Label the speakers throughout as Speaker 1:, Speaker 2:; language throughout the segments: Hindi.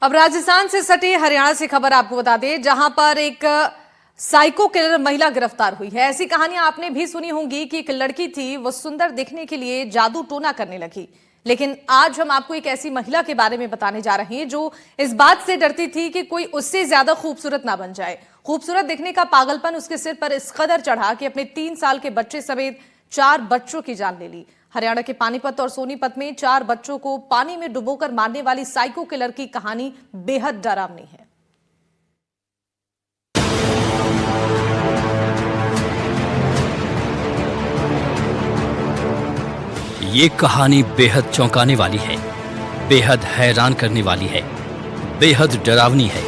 Speaker 1: अब राजस्थान से सटी हरियाणा से खबर आपको बता दें, जहां पर एक साइको किलर महिला गिरफ्तार हुई है। ऐसी कहानियां आपने भी सुनी होंगी कि एक लड़की थी, वो सुंदर दिखने के लिए जादू टोना करने लगी। लेकिन आज हम आपको एक ऐसी महिला के बारे में बताने जा रहे हैं जो इस बात से डरती थी कि कोई उससे ज्यादा खूबसूरत ना बन जाए। खूबसूरत दिखने का पागलपन उसके सिर पर इस कदर चढ़ा कि अपने 3 साल के बच्चे समेत 4 बच्चों की जान ले ली। हरियाणा के पानीपत और सोनीपत में 4 बच्चों को पानी में डुबोकर मारने वाली साइको किलर की कहानी बेहद डरावनी है।
Speaker 2: ये कहानी बेहद चौंकाने वाली है, बेहद हैरान करने वाली है, बेहद डरावनी है।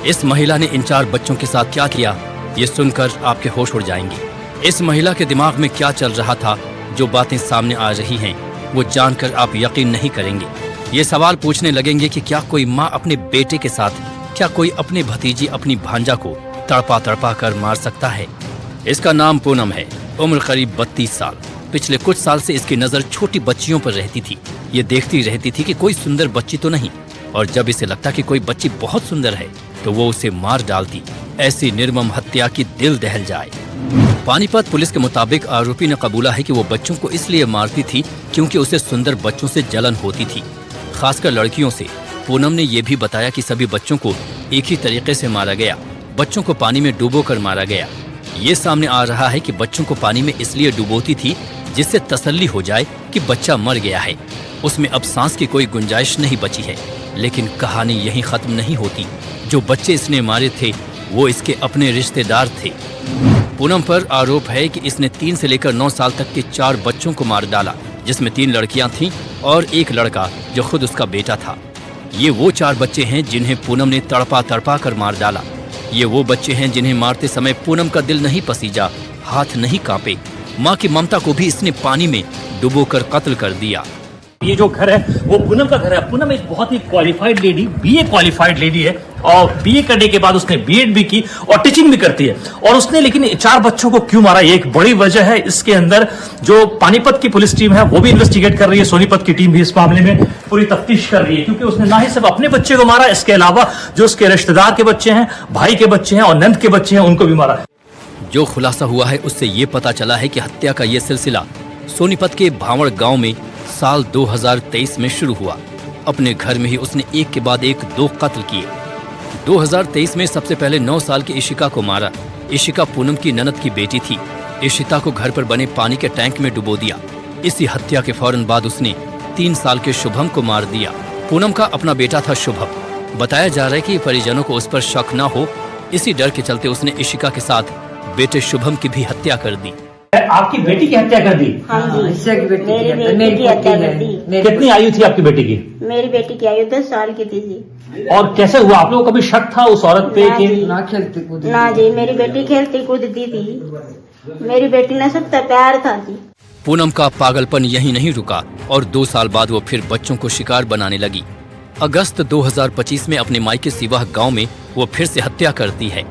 Speaker 2: इस महिला ने इन 4 बच्चों के साथ क्या किया, ये सुनकर आपके होश उड़ जाएंगे। इस महिला के दिमाग में क्या चल रहा था, जो बातें सामने आ रही हैं, वो जानकर आप यकीन नहीं करेंगे। ये सवाल पूछने लगेंगे कि क्या कोई माँ अपने बेटे के साथ, क्या कोई अपने भतीजी अपनी भांजा को तड़पा तड़पा कर मार सकता है। इसका नाम पूनम है, उम्र करीब 32 साल। पिछले कुछ साल से इसकी नजर छोटी बच्चियों पर रहती थी। ये देखती रहती थी कि कोई सुंदर बच्ची तो नहीं, और जब इसे लगता कि कोई बच्ची बहुत सुंदर है तो वो उसे मार डालती। ऐसी निर्मम हत्या की दिल दहल जाए। पानीपत पुलिस के मुताबिक आरोपी ने कबूला है कि वो बच्चों को इसलिए मारती थी क्योंकि उसे सुंदर बच्चों से जलन होती थी, खासकर लड़कियों से। पूनम ने यह भी बताया कि सभी बच्चों को एक ही तरीके से मारा गया, बच्चों को पानी में डुबोकर मारा गया। ये सामने आ रहा है कि बच्चों को पानी में इसलिए डुबोती थी जिससे तसल्ली हो जाए कि बच्चा मर गया है, उसमें अब सांस की कोई गुंजाइश नहीं बची है। लेकिन कहानी यहीं खत्म नहीं होती। जो बच्चे इसने मारे थे वो इसके अपने रिश्तेदार थे। पूनम पर आरोप है कि इसने 3 से लेकर 9 साल तक के 4 बच्चों को मार डाला, जिसमें 3 लड़कियां थीं और 1 लड़का जो खुद उसका बेटा था। ये वो 4 बच्चे हैं जिन्हें पूनम ने तड़पा तड़पा कर मार डाला। ये वो बच्चे हैं जिन्हें मारते समय पूनम का दिल नहीं पसीजा, हाथ नहीं कांपे। माँ की ममता को भी इसने पानी में डुबोकर कत्ल कर दिया।
Speaker 3: ये जो घर है वो पूनम का घर है। पूनम एक बहुत ही qualified lady, BA qualified lady है, और बीए करने के बाद उसने बीएड भी की और टीचिंग भी करती है। और उसने लेकिन 4 बच्चों को क्यों मारा, ये एक बड़ी वजह है। इसके अंदर जो पानीपत की पुलिस टीम है वो भी इन्वेस्टिगेट कर रही है, सोनीपत की टीम भी इस मामले में पूरी तफ्तीश कर रही है, क्योंकि उसने ना ही सिर्फ अपने बच्चे को मारा, इसके अलावा जो उसके रिश्तेदार के बच्चे हैं, भाई के बच्चे हैं और नंद के बच्चे हैं, उनको भी मारा।
Speaker 2: जो खुलासा हुआ है उससे ये पता चला है कि हत्या का ये सिलसिला सोनीपत के भावड़ गांव में साल 2023 में शुरू हुआ। अपने घर में ही उसने एक के बाद एक 2 कत्ल किए। 2023 में सबसे पहले 9 साल की इशिका को मारा। इशिका पूनम की ननद की बेटी थी। इशिता को घर पर बने पानी के टैंक में डुबो दिया। इसी हत्या के फौरन बाद उसने 3 साल के शुभम को मार दिया। पूनम का अपना बेटा था शुभम। बताया जा रहा है कि परिजनों को उस पर शक न हो, इसी डर के चलते उसने इशिका के साथ बेटे शुभम की भी हत्या कर दी।
Speaker 3: आपकी बेटी की हत्या कर दी?
Speaker 4: हाँ जी,
Speaker 5: मेरी
Speaker 4: बेटी की हत्या कर दी।
Speaker 3: कितनी आयु थी आपकी बेटी की?
Speaker 4: मेरी बेटी की आयु 10 साल की थी जी।
Speaker 3: और कैसे हुआ? आप लोगों को कभी शक था उस औरत पे कि
Speaker 5: ना खेलती कूदती?
Speaker 4: ना जी, मेरी बेटी खेलती कूदती थी, मेरी बेटी ने सबका प्यार था जी।
Speaker 2: पूनम का पागलपन यहीं नहीं रुका और 2 साल बाद वो फिर बच्चों को शिकार बनाने लगी। अगस्त 2025 में अपने मायके सिवाह गांव में वो फिर से हत्या करती है।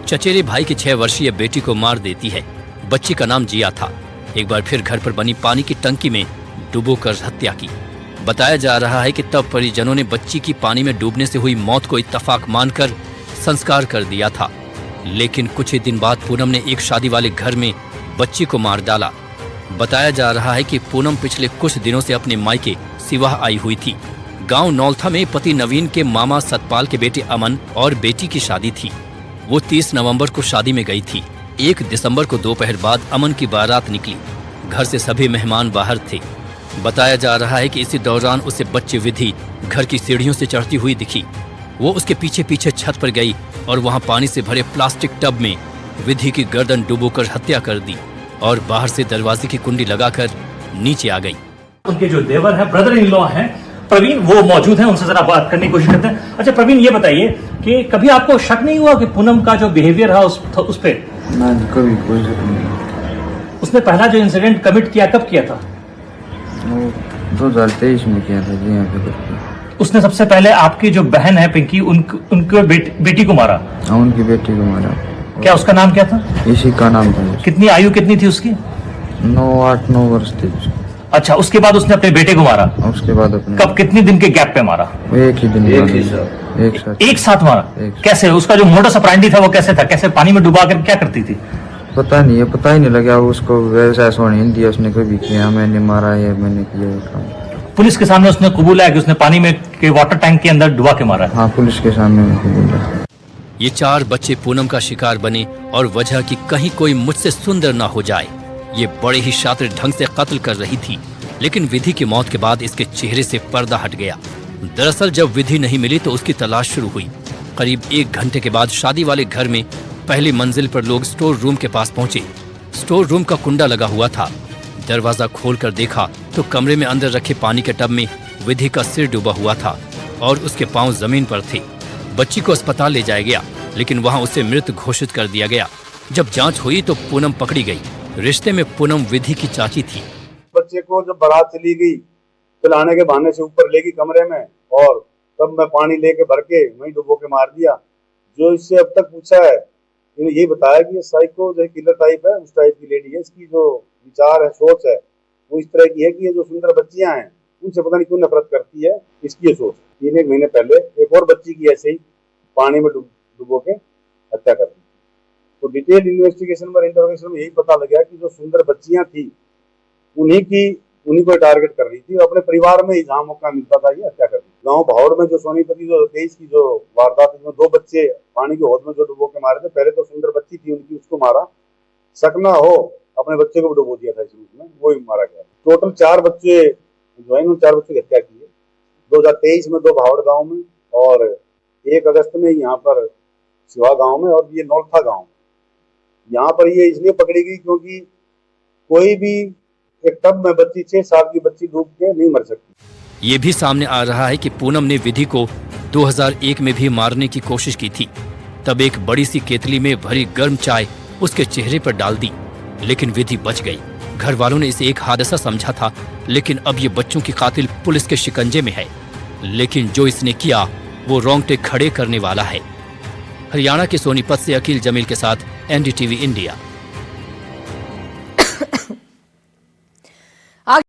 Speaker 2: चचेरे भाई की 6 वर्षीय बेटी को मार देती है। बच्ची का नाम जिया था। एक बार फिर घर पर बनी पानी की टंकी में डुबोकर हत्या की। बताया जा रहा है कि तब परिजनों ने बच्ची की पानी में डूबने से हुई मौत को इत्तफाक मानकर संस्कार कर दिया था। लेकिन कुछ ही दिन बाद पूनम ने एक शादी वाले घर में बच्ची को मार डाला। बताया जा रहा है कि पूनम पिछले कुछ दिनों से अपने मायके सिवाह आई हुई थी। गांव नौलथा में पति नवीन के मामा सतपाल के बेटे अमन और बेटी की शादी थी। वो 30 नवंबर को शादी में गई थी। 1 दिसंबर को दोपहर बाद अमन की बारात निकली। घर से सभी मेहमान बाहर थे। बताया जा रहा है कि इसी दौरान उसे बच्ची विधि घर की सीढ़ियों से चढ़ती हुई दिखी। वो उसके पीछे पीछे छत पर गई और वहां पानी से भरे प्लास्टिक टब में विधि की गर्दन डुबोकर हत्या कर दी और बाहर से दरवाजे की कुंडी लगाकर नीचे आ गई।
Speaker 3: उनके जो देवर है, ब्रदर इन लॉ हैं प्रवीण, वो मौजूद हैं, उनसे जरा बात करने की कोशिश करते हैं। अच्छा प्रवीण, ये बताइए कि कभी आपको शक नहीं हुआ कि पूनम का जो बिहेवियर है उस पे?
Speaker 6: ना, कभी कोई शक नहीं।
Speaker 3: उसने पहला जो इंसिडेंट कमिट किया कब किया था?
Speaker 6: वो 2023 में किया था जी, यहाँ पे करके।
Speaker 3: उसने सबसे पहले आपकी जो बहन है पिंकी, उनके बेटी को मारा?
Speaker 6: हाँ, उनकी बेटी को मारा।
Speaker 3: क्या उसका नाम क्या था?
Speaker 6: इसी का नाम था।
Speaker 3: कितनी आयु कितनी थी उसकी?
Speaker 6: 8-9 वर्ष थी।
Speaker 3: अच्छा, उसके बाद उसने अपने बेटे को मारा?
Speaker 6: उसके बाद अपने
Speaker 3: कब, कितने दिन के गैप पे मारा?
Speaker 6: वो एक ही दिन
Speaker 3: एक साथ मारा?
Speaker 6: एक।
Speaker 3: कैसे? उसका जो मोडस ऑपरेंडी था वो कैसे था? कैसे पानी में डुबा कर क्या करती थी?
Speaker 6: पता नहीं है, पता ही नहीं लगा उसको, वैसा सोने नहीं दिया उसने कभी किया मैंने मारा है, मैंने किया ये काम।
Speaker 3: पुलिस के सामने उसने कबूला है कि उसने पानी में के वाटर टैंक के अंदर डुबा के मारा है?
Speaker 6: हाँ, पुलिस के सामने मैं बोला।
Speaker 2: ये 4 बच्चे पूनम का शिकार बने और वजह कि कहीं कोई मुझसे सुंदर ना हो जाए। ये बड़े ही शातिर ढंग से कत्ल कर रही थी, लेकिन विधि की मौत के बाद इसके चेहरे से पर्दा हट गया। दरअसल जब विधि नहीं मिली तो उसकी तलाश शुरू हुई। करीब 1 घंटे के बाद शादी वाले घर में पहली मंजिल पर लोग स्टोर रूम के पास पहुंचे। स्टोर रूम का कुंडा लगा हुआ था। दरवाजा खोलकर देखा तो कमरे में अंदर रखे पानी के टब में विधि का सिर डूबा हुआ था और उसके पांव जमीन पर थे। बच्ची को अस्पताल ले जाया गया, लेकिन वहां उसे मृत घोषित कर दिया गया। जब जांच हुई तो पूनम पकड़ी गई। रिश्ते में पूनम विधि की चाची थी।
Speaker 5: बच्चे को जब बारात चली गई, पिलाने के बहाने से ऊपर ले गई कमरे में, और तब मैं पानी लेके भर के वहीं डुबो के मार दिया। जो इससे अब तक पूछा है, इन्हें यही बताया कि ये साइको जो किलर टाइप है, उस टाइप की लेडी है। इसकी जो विचार है, सोच है, वो इस तरह की है कि ये जो सुंदर बच्चियां हैं उनसे पता नहीं क्यों नफरत करती है। इसकी ये सोच। 3 महीने पहले एक और बच्ची की ऐसे ही पानी में डुबो के हत्या कर दी। तो डिटेल इन्वेस्टिगेशन पर इंटरोगेशन में यही पता लगा कि जो सुंदर बच्चियां थी उन्हीं को टारगेट कर रही थी। अपने परिवार में ही जहाँ मौका मिलता था ये हत्या कर दी। गांव भावड़ में जो सोनीपति जो 23 की जो वारदात, जिसमें 2 बच्चे पानी की हौद में जो डुबो के मारे थे, पहले तो सुंदर बच्ची थी उनकी, उसको मारा, शक ना हो अपने बच्चे को भी डुबो दिया था इस रूप में, वो ही मारा गया। टोटल 4 बच्चे जो है, उन 4 बच्चों की हत्या की है। 2023 में 2 भावड़ गाँव में और 1 अगस्त में यहाँ पर सिवा गाँव में, और ये नौलथा गाँव में। यहाँ पर ये इसलिए पकड़ी गई क्योंकि कोई भी एक टब में बच्ची 6 साल की बच्ची डूब के नहीं मर सकती।
Speaker 2: ये भी सामने आ रहा है कि पूनम ने विधि को 2001 में भी मारने की कोशिश की थी। तब एक बड़ी सी केतली में भरी गर्म चाय उसके चेहरे पर डाल दी, लेकिन विधि बच गई। घर वालों ने इसे एक हादसा समझा था, लेकिन अब ये बच्चों की कातिल पुलिस के शिकंजे में है। लेकिन जो इसने किया वो रोंगटे खड़े करने वाला है। हरियाणा के सोनीपत से अकील जमील के साथ NDTV इंडिया।